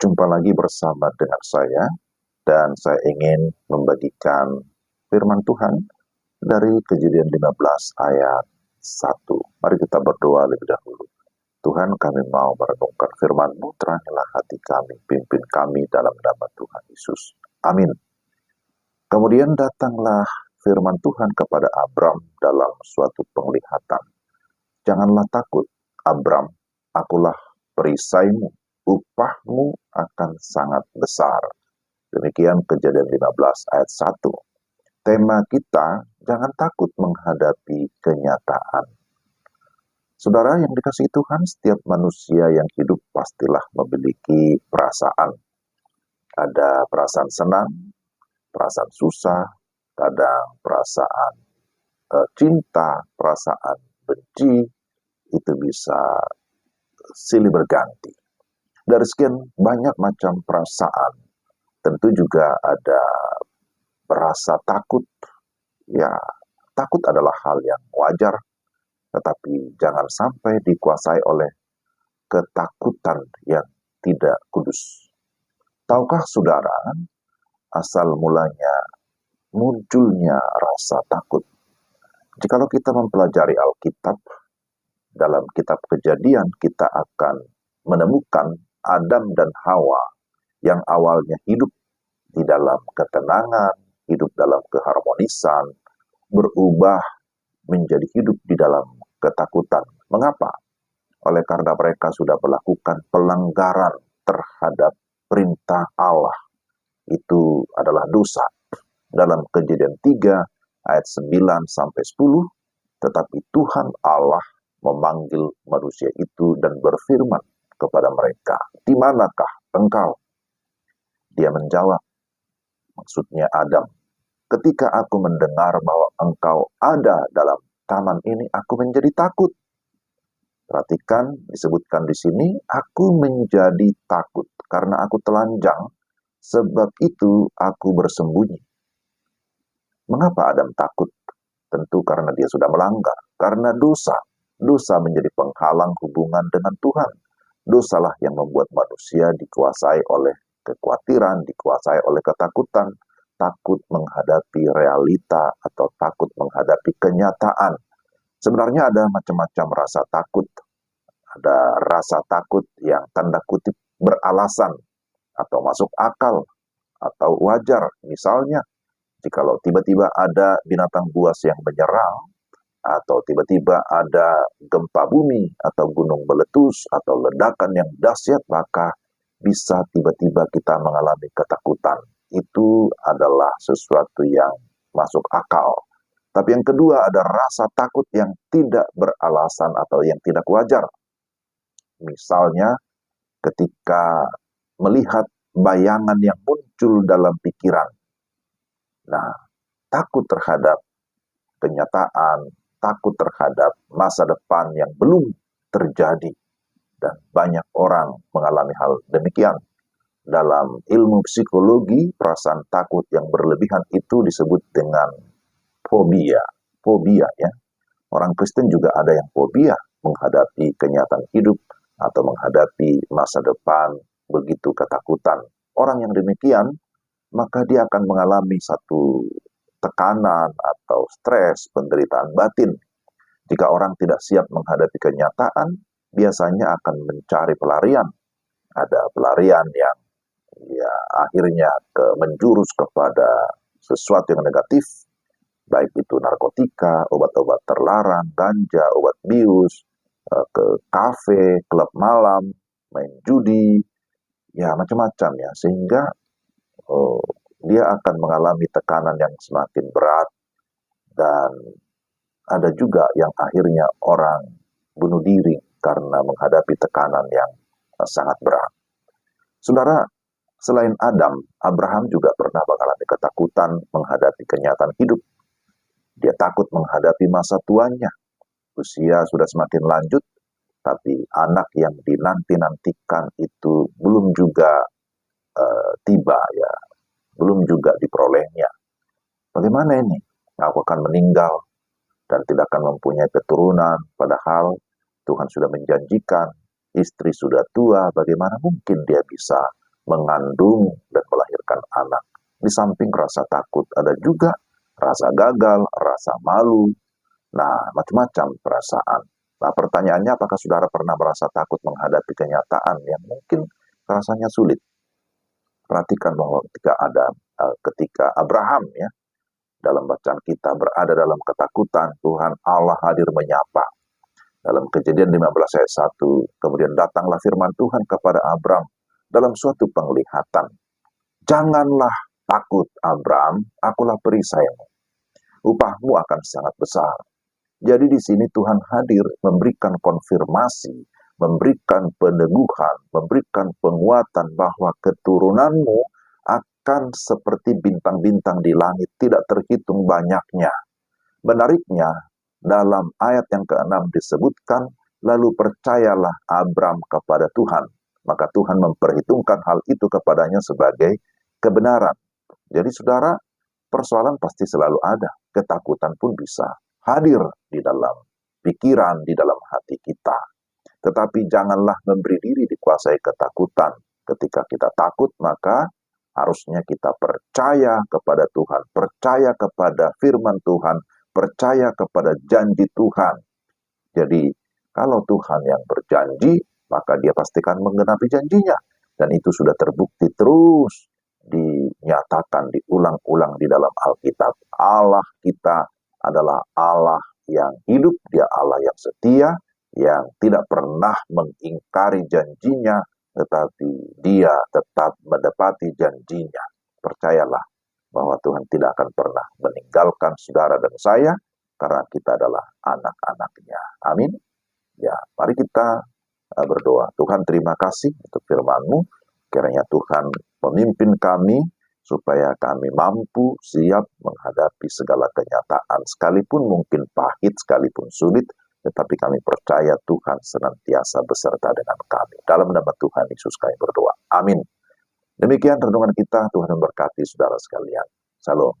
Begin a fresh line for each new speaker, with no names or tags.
Jumpa lagi bersama dengan saya, dan saya ingin membagikan firman Tuhan dari Kejadian 15 ayat 1. Mari kita berdoa lebih dahulu. Tuhan, kami mau merenungkan firman-Mu, terangilah hati kami, pimpin kami dalam nama Tuhan Yesus. Amin. Kemudian datanglah firman Tuhan kepada Abram dalam suatu penglihatan. Janganlah takut, Abram, akulah perisaimu, upahmu akan sangat besar. Demikian Kejadian 15 ayat 1. Tema kita, jangan takut menghadapi kenyataan. Saudara yang dikasihi Tuhan, setiap manusia yang hidup pastilah memiliki perasaan. Ada perasaan senang, perasaan susah, kadang perasaan cinta, perasaan benci, itu bisa silih berganti. Dari sekian banyak macam perasaan, tentu juga ada perasa takut. Ya, takut adalah hal yang wajar, tetapi jangan sampai dikuasai oleh ketakutan yang tidak kudus. Tahukah saudara, asal mulanya munculnya rasa takut? Jikalau kita mempelajari Alkitab, dalam kitab Kejadian kita akan menemukan Adam dan Hawa yang awalnya hidup di dalam ketenangan, hidup dalam keharmonisan, berubah menjadi hidup di dalam ketakutan. Mengapa? Oleh karena mereka sudah melakukan pelanggaran terhadap perintah Allah. Itu adalah dosa. Dalam Kejadian 3 ayat 9 sampai 10, tetapi Tuhan Allah memanggil manusia itu dan berfirman kepada mereka, "Di manakah engkau?" Dia menjawab, maksudnya Adam, "Ketika aku mendengar bahwa engkau ada dalam taman ini, aku menjadi takut." Perhatikan, disebutkan di sini, aku menjadi takut karena aku telanjang, sebab itu aku bersembunyi. Mengapa Adam takut? Tentu karena dia sudah melanggar, karena dosa. Dosa menjadi penghalang hubungan dengan Tuhan. Dosalah yang membuat manusia dikuasai oleh kekhawatiran, dikuasai oleh ketakutan, takut menghadapi realita atau takut menghadapi kenyataan. Sebenarnya ada macam-macam rasa takut. Ada rasa takut yang tanda kutip beralasan atau masuk akal atau wajar. Misalnya, jikalau tiba-tiba ada binatang buas yang menyerang, atau tiba-tiba ada gempa bumi, atau gunung meletus, atau ledakan yang dahsyat, maka bisa tiba-tiba kita mengalami ketakutan. Itu adalah sesuatu yang masuk akal. Tapi yang kedua, ada rasa takut yang tidak beralasan atau yang tidak wajar. Misalnya, ketika melihat bayangan yang muncul dalam pikiran. Nah, takut terhadap kenyataan, takut terhadap masa depan yang belum terjadi. Dan banyak orang mengalami hal demikian. Dalam ilmu psikologi, perasaan takut yang berlebihan itu disebut dengan fobia. Fobia ya. Orang Kristen juga ada yang fobia menghadapi kenyataan hidup atau menghadapi masa depan begitu ketakutan. Orang yang demikian, maka dia akan mengalami satu tekanan atau stres, penderitaan batin. Jika orang tidak siap menghadapi kenyataan, biasanya akan mencari pelarian. Ada pelarian yang ya akhirnya menjurus kepada sesuatu yang negatif, baik itu narkotika, obat-obat terlarang, ganja, obat bius, ke kafe, klub malam, main judi, ya macam-macam ya, sehingga dia akan mengalami tekanan yang semakin berat. Dan ada juga yang akhirnya orang bunuh diri karena menghadapi tekanan yang sangat berat. Saudara, selain Adam, Abraham juga pernah mengalami ketakutan menghadapi kenyataan hidup. Dia takut menghadapi masa tuanya. Usia sudah semakin lanjut, tapi anak yang dinanti-nantikan itu belum juga tiba ya, belum juga diperolehnya. Bagaimana ini? Aku akan meninggal dan tidak akan mempunyai keturunan, padahal Tuhan sudah menjanjikan, istri sudah tua, bagaimana mungkin dia bisa mengandung dan melahirkan anak. Di samping rasa takut, ada juga rasa gagal, rasa malu, nah macam-macam perasaan. Nah pertanyaannya, apakah saudara pernah merasa takut menghadapi kenyataan yang mungkin rasanya sulit? Perhatikan bahwa ketika Abraham ya, dalam bacaan kita berada dalam ketakutan, Tuhan Allah hadir menyapa. Dalam Kejadian 15 ayat 1, kemudian datanglah firman Tuhan kepada Abram dalam suatu penglihatan. Janganlah takut Abram, akulah perisaimu. Upahmu akan sangat besar. Jadi di sini Tuhan hadir memberikan konfirmasi, memberikan peneguhan, memberikan penguatan bahwa keturunanmu akan seperti bintang-bintang di langit, tidak terhitung banyaknya. Menariknya, dalam ayat yang ke-6 disebutkan, lalu percayalah Abram kepada Tuhan. Maka Tuhan memperhitungkan hal itu kepadanya sebagai kebenaran. Jadi saudara, persoalan pasti selalu ada. Ketakutan pun bisa hadir di dalam pikiran, di dalam hati kita. Tetapi janganlah memberi diri dikuasai ketakutan. Ketika kita takut, maka harusnya kita percaya kepada Tuhan, percaya kepada firman Tuhan, percaya kepada janji Tuhan. Jadi, kalau Tuhan yang berjanji, maka dia pastikan menggenapi janjinya. Dan itu sudah terbukti terus dinyatakan, diulang-ulang di dalam Alkitab. Allah kita adalah Allah yang hidup, dia Allah yang setia, yang tidak pernah mengingkari janjinya, tetapi dia tetap menepati janjinya. Percayalah bahwa Tuhan tidak akan pernah meninggalkan saudara dan saya, karena kita adalah anak-anaknya. Amin. Ya, mari kita berdoa. Tuhan, terima kasih untuk firman-Mu. Kiranya Tuhan memimpin kami supaya kami mampu siap menghadapi segala kenyataan, sekalipun mungkin pahit, sekalipun sulit, tetapi kami percaya Tuhan senantiasa beserta dengan kami. Dalam nama Tuhan Yesus kami berdoa. Amin. Demikian renungan kita, Tuhan memberkati saudara sekalian. Salam.